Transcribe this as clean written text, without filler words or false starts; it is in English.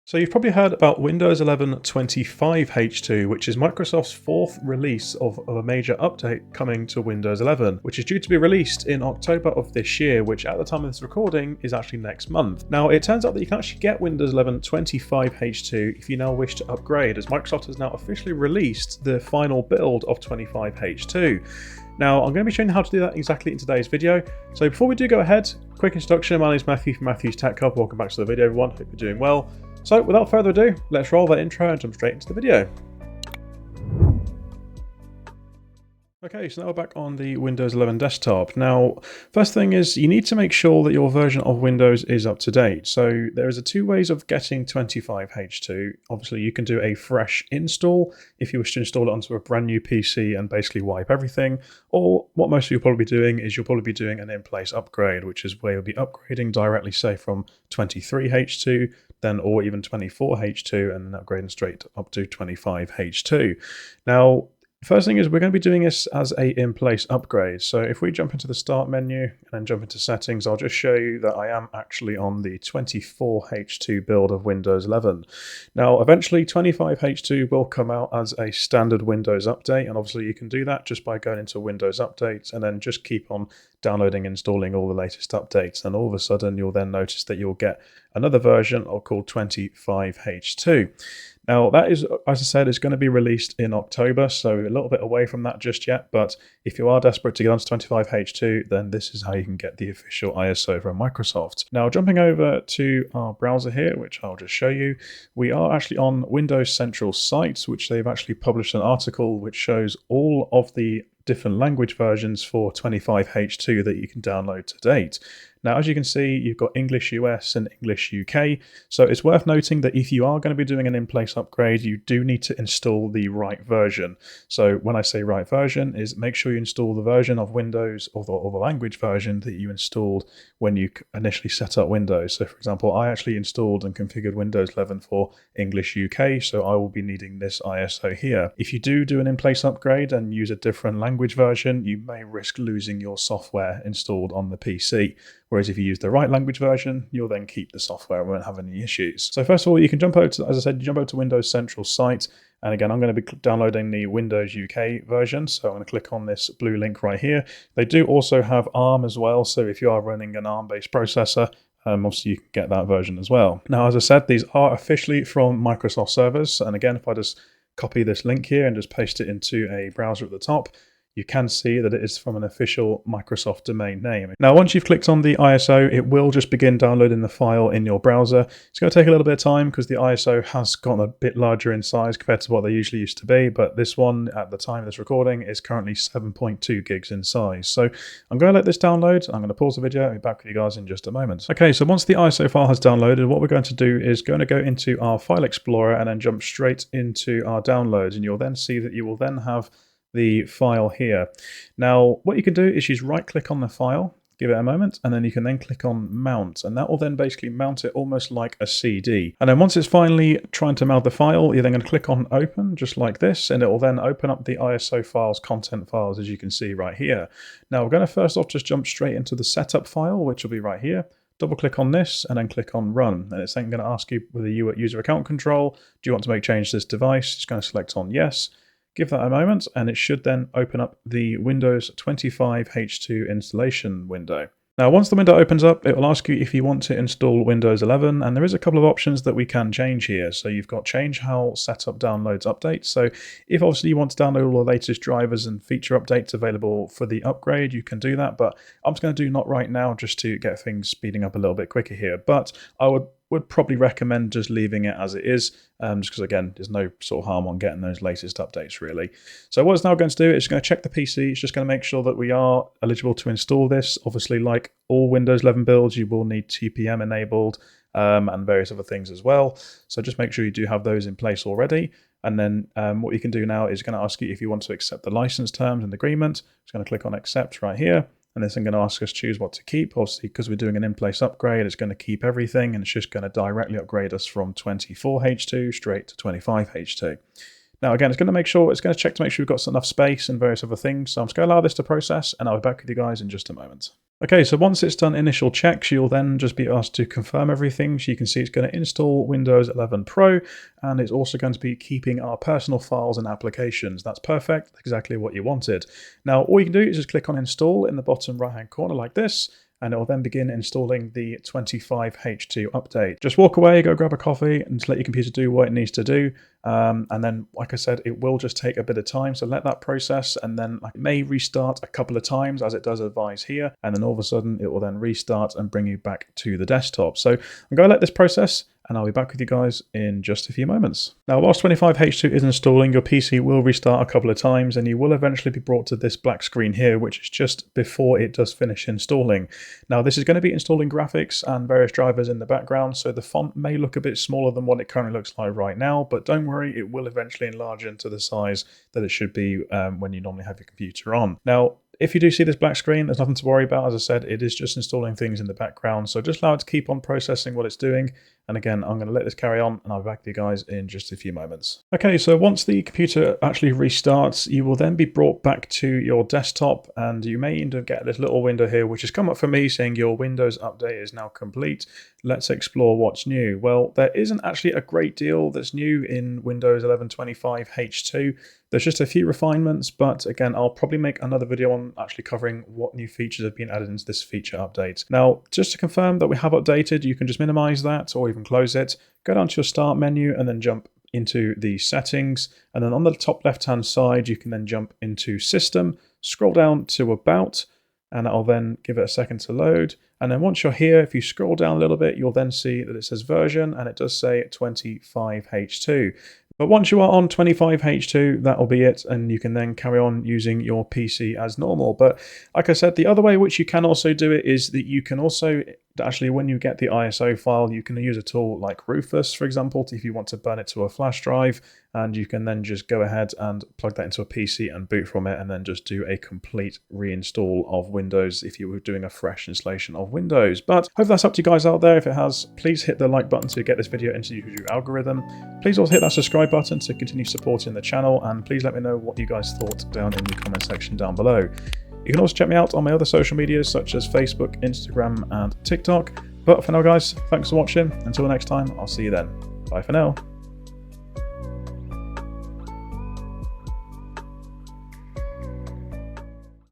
So you've probably heard about Windows 11 25H2, which is Microsoft's fourth release of a major update coming to Windows 11, which is due to be released in October of this year, which at the time of this recording is actually next month. Now, it turns out that you can actually get Windows 11 25H2 if you now wish to upgrade, as Microsoft has now officially released the final build of 25H2. Now, I'm going to be showing you how to do that exactly in today's video. So before we do go ahead, quick introduction. My name is Matthew from Matthew's Tech Hub. Welcome back to the video, everyone. Hope you're doing well. So without further ado, let's roll that intro and jump straight into the video. Okay, so now we're back on the Windows 11 desktop. Now, first thing is you need to make sure that your version of Windows is up to date. So there is two ways of getting 25H2. Obviously, you can do a fresh install if you wish to install it onto a brand new PC and basically wipe everything. Or what most of you will probably be doing is you'll probably be doing an in-place upgrade, which is where you'll be upgrading directly, say, from 23H2, then or even 24H2, and then upgrading straight up to 25H2. Now, first thing is we're going to be doing this as a in-place upgrade. So if we jump into the start menu and then jump into settings, I'll just show you that I am actually on the 24H2 build of Windows 11. Now, eventually 25H2 will come out as a standard Windows update, and obviously you can do that just by going into Windows Updates and then just keep on downloading and installing all the latest updates, and all of a sudden you'll then notice that you'll get another version called 25H2. Now, that is, as I said, is going to be released in October, so a little bit away from that just yet, but if you are desperate to get onto 25H2, then this is how you can get the official ISO from Microsoft. Now, jumping over to our browser here, which I'll just show you, we are actually on Windows Central site, which they've actually published an article which shows all of the different language versions for 25H2 that you can download to date. Now, as you can see, you've got English US and English UK. So it's worth noting that if you are going to be doing an in-place upgrade, you do need to install the right version. So when I say right version, is make sure you install the version of Windows or the language version that you installed when you initially set up Windows. So for example, I actually installed and configured Windows 11 for English UK, so I will be needing this ISO here. If you do an in-place upgrade and use a different language version, you may risk losing your software installed on the PC. Whereas if you use the right language version, you'll then keep the software and won't have any issues. So first of all, you can jump over to, as I said, jump over to Windows Central site. And again, I'm going to be downloading the Windows UK version. So I'm going to click on this blue link right here. They do also have ARM as well. So if you are running an ARM-based processor, obviously you can get that version as well. Now, as I said, these are officially from Microsoft servers. And again, if I just copy this link here and just paste it into a browser at the top, you can see that it is from an official Microsoft domain name. Now, once you've clicked on the ISO, it will just begin downloading the file in your browser. It's going to take a little bit of time because the ISO has gotten a bit larger in size compared to what they usually used to be, but this one, at the time of this recording, is currently 7.2 gigs in size. So I'm going to let this download. I'm going to pause the video and be back with you guys in just a moment. Okay, so once the ISO file has downloaded, what we're going to do is going to go into our File Explorer and then jump straight into our downloads, and you'll then see that you will then have the file here. Now, what you can do is just right click on the file, give it a moment, and then you can then click on mount, and that will then basically mount it almost like a CD. And then once it's finally trying to mount the file, you're then going to click on open just like this, and it will then open up the ISO files, content files, as you can see right here. Now we're going to first off just jump straight into the setup file, which will be right here. Double click on this and then click on run, and it's then going to ask you whether you user account control, do you want to make change to this device? It's going to select on yes. Give that a moment, and it should then open up the Windows 25H2 installation window. Now, once the window opens up, it will ask you if you want to install Windows 11, and there is a couple of options that we can change here. So you've got change how setup downloads updates. So if obviously you want to download all the latest drivers and feature updates available for the upgrade, you can do that, but I'm just going to do not right now just to get things speeding up a little bit quicker here. But I would probably recommend just leaving it as it is, just because, again, there's no sort of harm on getting those latest updates, really. So what it's now going to do, it's going to check the PC. It's just going to make sure that we are eligible to install this. Obviously, like all Windows 11 builds, you will need TPM enabled and various other things as well. So just make sure you do have those in place already. And then what you can do now is going to ask you if you want to accept the license terms and agreement. It's going to click on accept right here. And this is going to ask us to choose what to keep. Obviously, because we're doing an in-place upgrade, it's going to keep everything, and it's just going to directly upgrade us from 24H2 straight to 25H2. Now, again, it's going to check to make sure we've got enough space and various other things. So I'm just going to allow this to process, and I'll be back with you guys in just a moment. Okay, so once it's done initial checks, you'll then just be asked to confirm everything. So you can see it's going to install Windows 11 Pro, and it's also going to be keeping our personal files and applications. That's perfect, exactly what you wanted. Now, all you can do is just click on install in the bottom right-hand corner like this, and it will then begin installing the 25H2 update. Just walk away, go grab a coffee, and just let your computer do what it needs to do. And then, like I said, it will just take a bit of time, so let that process, and then it may restart a couple of times, as it does advise here, and then all of a sudden it will then restart and bring you back to the desktop. So I'm going to let this process, and I'll be back with you guys in just a few moments. Now, whilst 25H2 is installing, your PC will restart a couple of times, and you will eventually be brought to this black screen here, which is just before it does finish installing. Now, this is going to be installing graphics and various drivers in the background, so the font may look a bit smaller than what it currently looks like right now, but don't worry, it will eventually enlarge into the size that it should be when you normally have your computer on. Now, if you do see this black screen, there's nothing to worry about. As I said, it is just installing things in the background, so just allow it to keep on processing what it's doing. And again, I'm going to let this carry on, and I'll be back to you guys in just a few moments. Okay, so once the computer actually restarts, you will then be brought back to your desktop, and you may end up get this little window here, which has come up for me saying your Windows update is now complete. Let's explore what's new. Well, there isn't actually a great deal that's new in Windows 11 25H2. There's just a few refinements, but again, I'll probably make another video on actually covering what new features have been added into this feature update. Now, just to confirm that we have updated, you can just minimize that or even close it. Go down to your start menu and then jump into the settings. And then on the top left-hand side, you can then jump into system, scroll down to about, and I'll then give it a second to load. And then once you're here, if you scroll down a little bit, you'll then see that it says version, and it does say 25H2. But once you are on 25H2, that'll be it, and you can then carry on using your PC as normal. But like I said, the other way which you can also do it is that you can also, actually when you get the ISO file, you can use a tool like Rufus, for example, if you want to burn it to a flash drive, and you can then just go ahead and plug that into a PC and boot from it, and then just do a complete reinstall of Windows if you were doing a fresh installation of Windows. But hope that's up to you guys out there. If it has, please hit the like button to get this video into the YouTube algorithm. Please also hit that subscribe button to continue supporting the channel, and please let me know what you guys thought down in the comment section down below. You can also check me out on my other social medias such as Facebook, Instagram, and TikTok. But for now, guys, thanks for watching. Until next time, I'll see you then. Bye for now.